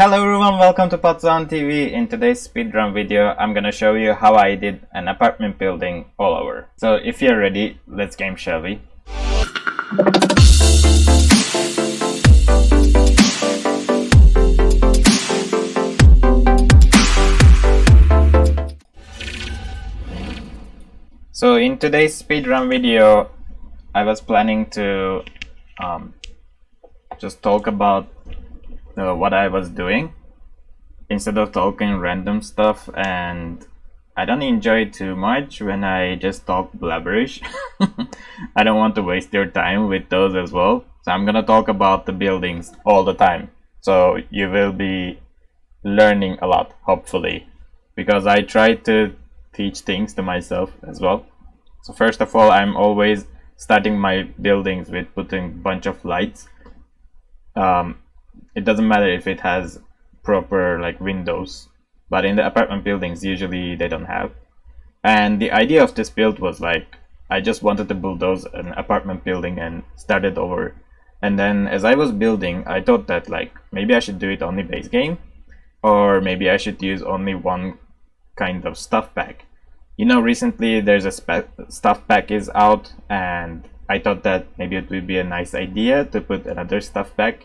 Hello everyone, welcome to Pots on TV. In today's speedrun video, I'm gonna show you how I did an apartment building all over. So if you're ready, let's game, shall we? So in today's speedrun video, I was planning to just talk about what I was doing instead of talking random stuff, and I don't enjoy it too much when I just talk blabberish. I don't want to waste your time with those as well, so I'm gonna talk about the buildings all the time, so you will be learning a lot, hopefully, because I try to teach things to myself as well. So first of all, I'm always starting my buildings with putting a bunch of lights. It doesn't matter if it has proper like windows, but in the apartment buildings usually they don't have. And the idea of this build was like, I just wanted to bulldoze an apartment building and start it over. And then as I was building, I thought that like maybe I should do it only base game, or maybe I should use only one kind of stuff pack. You know, recently there's a stuff pack is out, and I thought that maybe it would be a nice idea to put another stuff pack.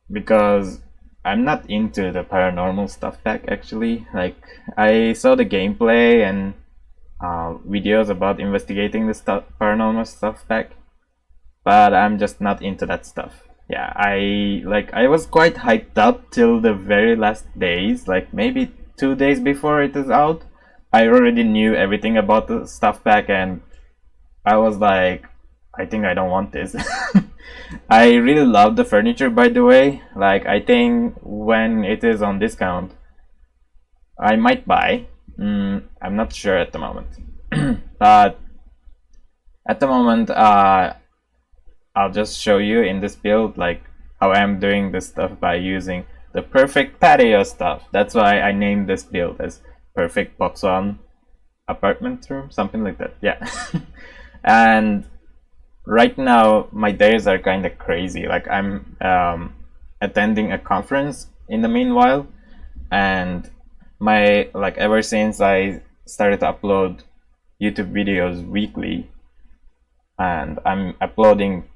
Because I'm not into the paranormal stuff pack actually. Like, I saw the gameplay and videos about investigating the paranormal stuff pack, but I'm just not into that stuff. Yeah, I was quite hyped up till the very last days, like maybe 2 days before it is out. I already knew everything about the stuff pack, and I was like, I think I don't want this. I really love the furniture, by the way. Like, I think when it is on discount, I might buy. I'm not sure at the moment. But at the moment, I'll just show you in this build like how I'm doing this stuff by using the Perfect Patio Stuff. That's why I named this build as Perfect Pots-on Apartment Room, something like that. Yeah. And right now my days are kind of crazy. Like, I'm attending a conference in the meanwhile, and my ever since I started to upload YouTube videos weekly, and I'm uploading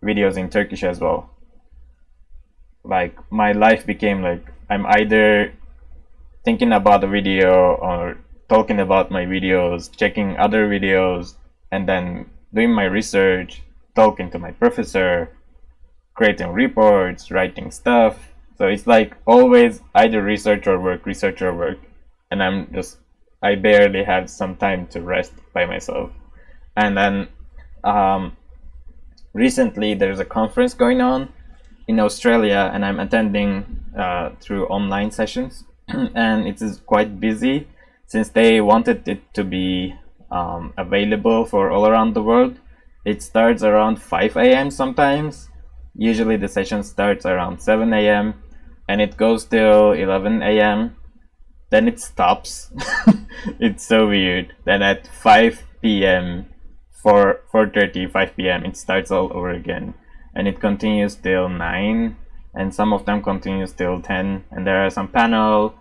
videos in Turkish as well, like my life became like I'm either thinking about the video or talking about my videos, checking other videos, and then doing my research, talking to my professor, creating reports, writing stuff. So it's like always either research or work, and I barely have some time to rest by myself. And then recently there's a conference going on in Australia, and I'm attending through online sessions. And it is quite busy since they wanted it to be available for all around the world. It starts around 5 a.m. sometimes. Usually the session starts around 7 a.m. and it goes till 11 a.m. Then it stops. It's so weird. Then at 5 p.m. 4:30, 5 p.m. it starts all over again, and it continues till 9, and some of them continues till 10, and there are some panel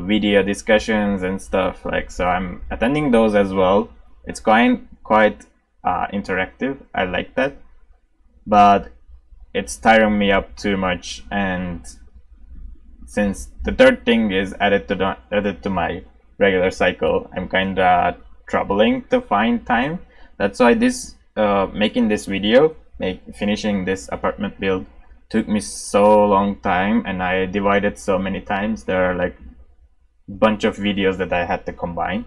video discussions and stuff. Like, so I'm attending those as well. It's quite interactive. I like that, but it's tiring me up too much. And since the third thing is added to my regular cycle, I'm kind of troubling to find time. That's why this making this video, finishing this apartment build, took me so long time, and I divided so many times. There are like bunch of videos that I had to combine,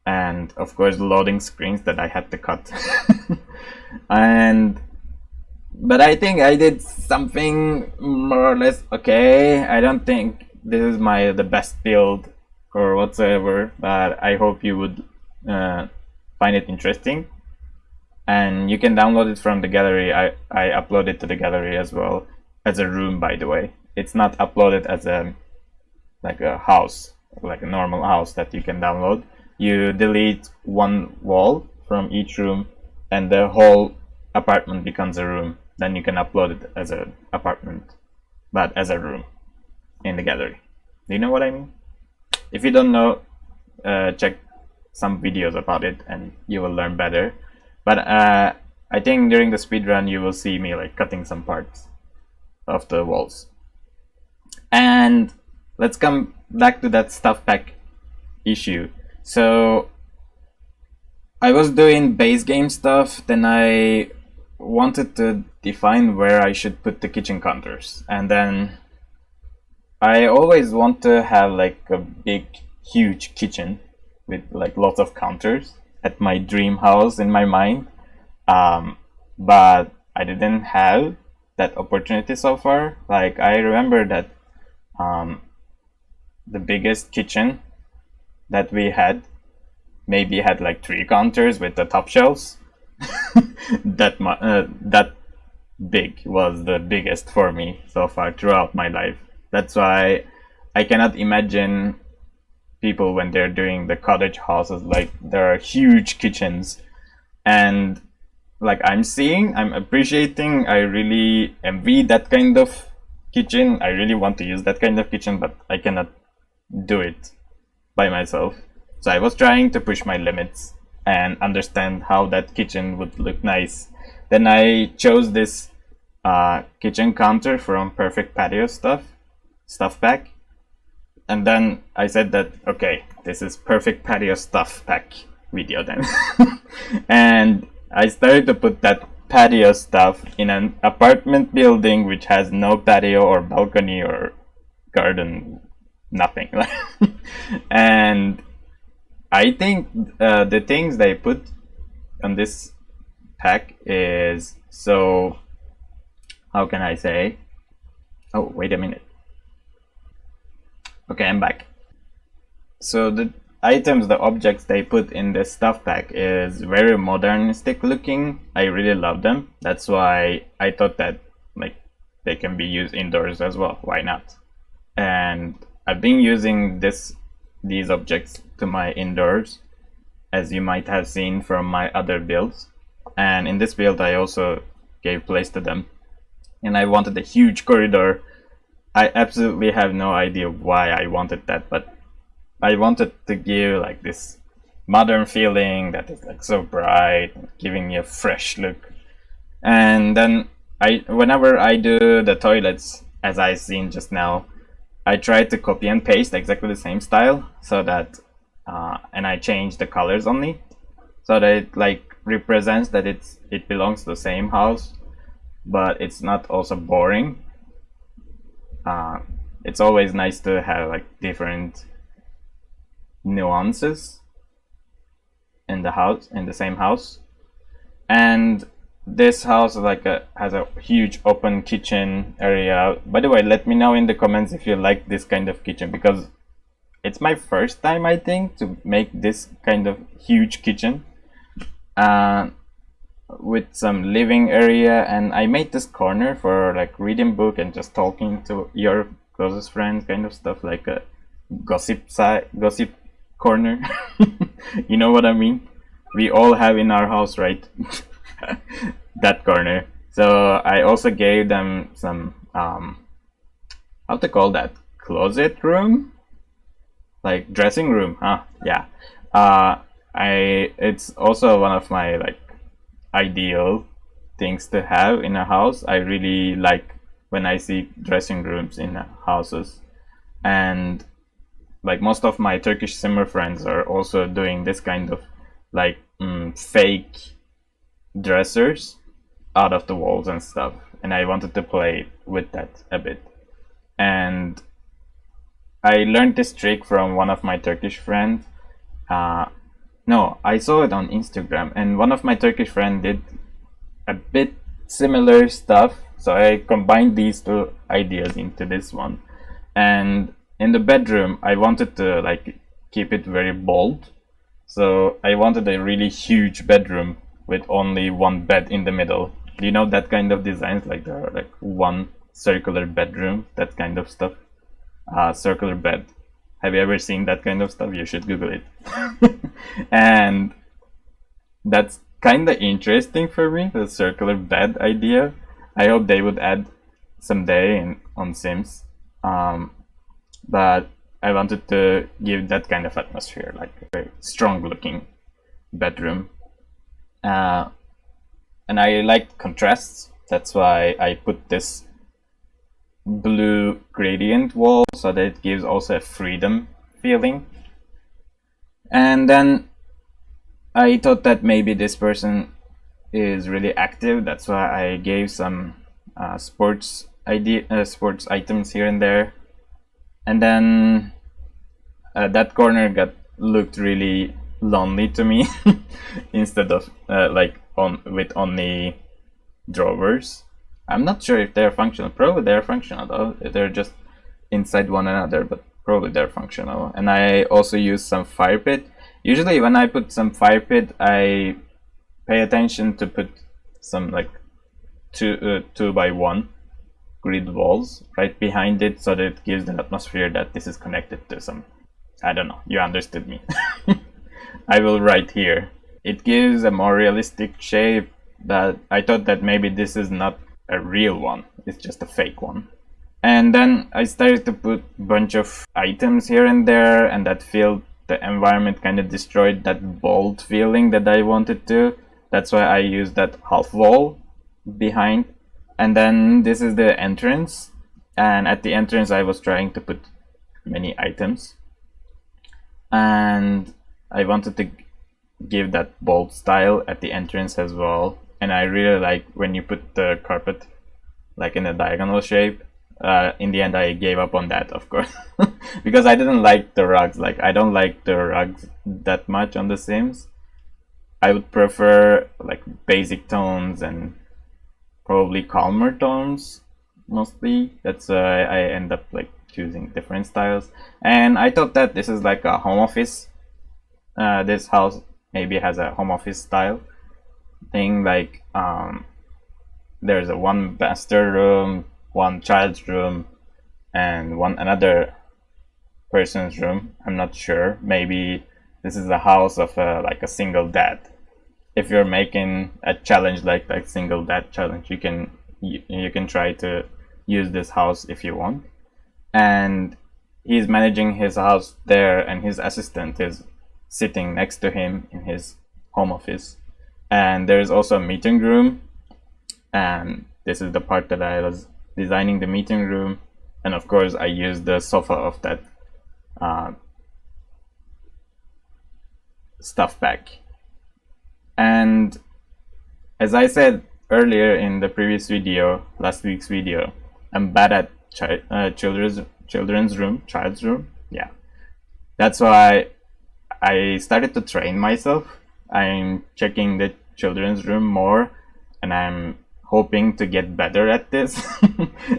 and of course loading screens that I had to cut. But I think I did something more or less okay. I don't think this is the best build or whatsoever, but I hope you would find it interesting. And you can download it from the gallery. I upload it to the gallery as well as a room, by the way. It's not uploaded as a house, like a normal house that you can download. You delete one wall from each room, and the whole apartment becomes a room. then you can upload it as an apartment, but as a room in the gallery. Do you know what I mean? If you don't know, check some videos about it and you will learn better. But I think during the speed run you will see me like cutting some parts of the walls. And let's come back to that stuff pack issue. So I was doing base game stuff, then I wanted to define where I should put the kitchen counters, and then I always want to have like a big huge kitchen with like lots of counters at my dream house in my mind, but I didn't have that opportunity so far. Like I remember that the biggest kitchen that we had maybe had like 3 counters with the top shelves. That big was the biggest for me so far throughout my life. That's why I cannot imagine people when they're doing the cottage houses, like there are huge kitchens, and like I'm appreciating, I really envy that kind of kitchen. I really want to use that kind of kitchen, but I cannot do it by myself. So I was trying to push my limits and understand how that kitchen would look nice. Then I chose this kitchen counter from Perfect Patio Stuff Pack. And then I said that, okay, this is Perfect Patio Stuff Pack video then. And I started to put that patio stuff in an apartment building which has no patio or balcony or garden, nothing. And I think the things they put on this pack is so, how can I say? Oh, wait a minute. Okay, I'm back. So the items, the objects they put in this stuff pack is very modernistic looking. I really love them. That's why I thought that like they can be used indoors as well. Why not? And I've been using these objects to my indoors, as you might have seen from my other builds. And in this build I also gave place to them. And I wanted a huge corridor. I absolutely have no idea why I wanted that, but I wanted to give like this modern feeling that is like so bright, giving me a fresh look. And then whenever I do the toilets, as I seen just now, I try to copy and paste exactly the same style, so that and I change the colors only, so that it like represents that it belongs to the same house, but it's not also boring. It's always nice to have like different nuances in the same house. And this house has a huge open kitchen area. By the way, let me know in the comments if you like this kind of kitchen, because it's my first time, I think, to make this kind of huge kitchen with some living area. And I made this corner for like reading book and just talking to your closest friends, kind of stuff, like a gossip corner. You know what I mean? We all have in our house, right? That corner. So I also gave them some how to call that, closet room, like dressing room, huh? Yeah. It's also one of my like ideal things to have in a house. I really like when I see dressing rooms in houses. And like most of my Turkish simmer friends are also doing this kind of like fake dressers out of the walls and stuff, and I wanted to play with that a bit. And I learned this trick from one of my Turkish friends. No, I saw it on Instagram, and one of my Turkish friends did a bit similar stuff, so I combined these 2 ideas into this one. And in the bedroom I wanted to like keep it very bold, so I wanted a really huge bedroom with only one bed in the middle. Do you know that kind of designs, like there are like one circular bedroom, that kind of stuff? Circular bed. Have you ever seen that kind of stuff? You should Google it. And that's kind of interesting for me, the circular bed idea. I hope they would add someday on Sims. But I wanted to give that kind of atmosphere, like a very strong looking bedroom. And I like contrasts. That's why I put this blue gradient wall so that it gives also a freedom feeling. And then I thought that maybe this person is really active. That's why I gave some sports items here and there. And then that corner looked really lonely to me instead of with only drawers. I'm not sure if they're functional. Probably they're functional though. They're just inside one another, but probably they're functional. And I also use some fire pit. Usually when I put some fire pit, I pay attention to put some like 2x1 grid walls right behind it, so that it gives the atmosphere that this is connected to some, I don't know, you understood me. I will write here. It gives a more realistic shape, but I thought that maybe this is not a real one, it's just a fake one. And then I started to put a bunch of items here and there, and that felt the environment kind of destroyed that bold feeling that I wanted to. That's why I used that half wall behind. And then this is the entrance, and at the entrance I was trying to put many items, and I wanted to give that bold style at the entrance as well. And I really like when you put the carpet like in a diagonal shape. In the end I gave up on that, of course, because I didn't like the rugs. Like, I don't like the rugs that much on The Sims. I would prefer like basic tones and probably calmer tones mostly. That's why I end up like choosing different styles. And I thought that this is like a home office. This house maybe has a home office style thing. Like there's a one master room, one child's room, and one another person's room. I'm not sure. Maybe this is a house of like a single dad. If you're making a challenge like single dad challenge, you can try to use this house if you want. And he's managing his house there, and his assistant is sitting next to him in his home office. And there's also a meeting room, and this is the part that I was designing the meeting room. And of course I used the sofa of that stuff pack. And as I said earlier in the previous video, last week's video, I'm bad at child's room. Yeah, that's why I started to train myself. I'm checking the children's room more, and I'm hoping to get better at this.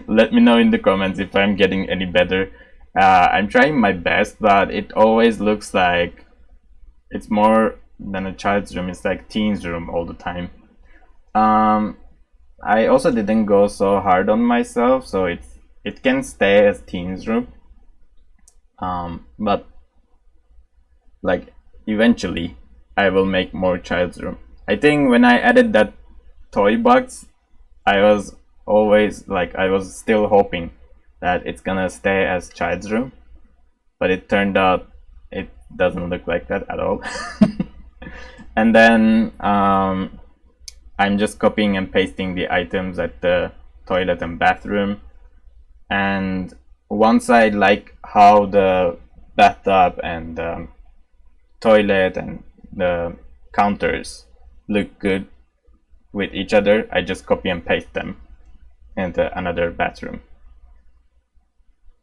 Let me know in the comments if I'm getting any better. I'm trying my best, but it always looks like it's more than a child's room. It's like teen's room all the time. I also didn't go so hard on myself, so it can stay as teen's room. But like eventually I will make more child's room. I think when I added that toy box, I was still hoping that it's gonna stay as child's room, but it turned out it doesn't look like that at all. And then I'm just copying and pasting the items at the toilet and bathroom. And once I like how the bathtub and the toilet and the counters look good with each other, I just copy and paste them into another bathroom.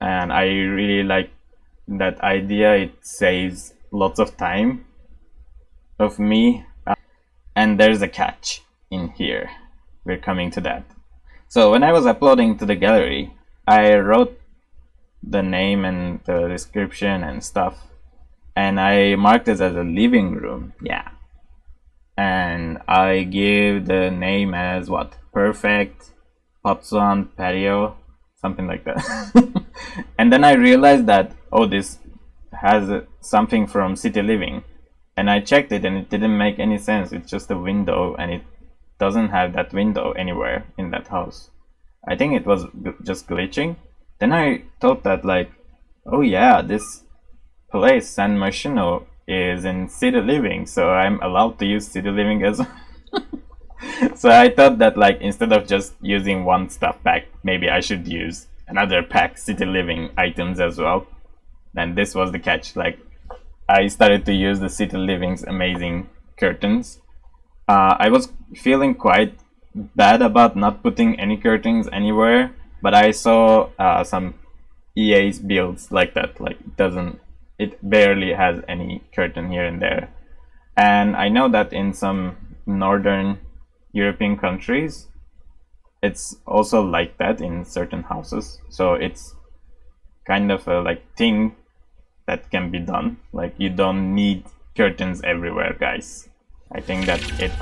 And I really like that idea. It saves lots of time of me. And there's a catch in here. We're coming to that. So when I was uploading to the gallery, I wrote the name and the description and stuff, and I marked it as a living room. Yeah. And I gave the name as what? Perfect Patio, something like that. And then I realized that, oh, this has something from City Living. And I checked it, and it didn't make any sense. It's just a window, and doesn't have that window anywhere in that house. I think it was just glitching. Then I thought that like, oh yeah, this place San Myshuno is in city living, so I'm allowed to use city living as well. So I thought that like instead of just using one stuff pack, maybe I should use another pack city living items as well. And this was the catch. Like I started to use the city living's amazing curtains. I was feeling quite bad about not putting any curtains anywhere, but I saw some EA's builds like that. Like it barely has any curtain here and there. And I know that in some northern European countries, it's also like that in certain houses. So it's kind of a like thing that can be done. Like you don't need curtains everywhere, guys. I think that's it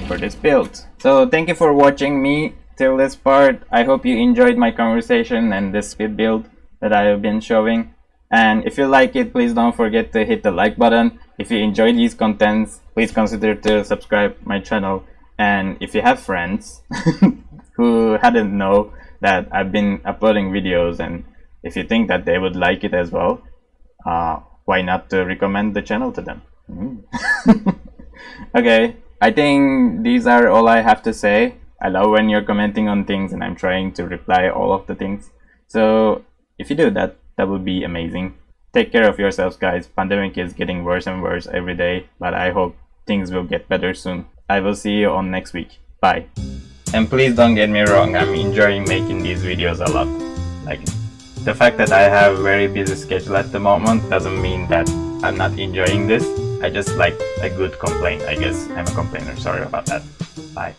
for this build. So thank you for watching me till this part. I hope you enjoyed my conversation and this speed build that I have been showing. And if you like it, please don't forget to hit the like button. If you enjoy these contents, please consider to subscribe my channel. And if you have friends who hadn't know that I've been uploading videos, and if you think that they would like it as well, why not to recommend the channel to them? Okay, I think these are all I have to say. I love when you're commenting on things and I'm trying to reply all of the things. So if you do that, that would be amazing. Take care of yourselves, guys. Pandemic is getting worse and worse every day, but I hope things will get better soon. I will see you on next week. Bye. And please don't get me wrong, I'm enjoying making these videos a lot. Like, the fact that I have a very busy schedule at the moment doesn't mean that I'm not enjoying this. I just like a good complaint, I guess. I'm a complainer, sorry about that. Bye.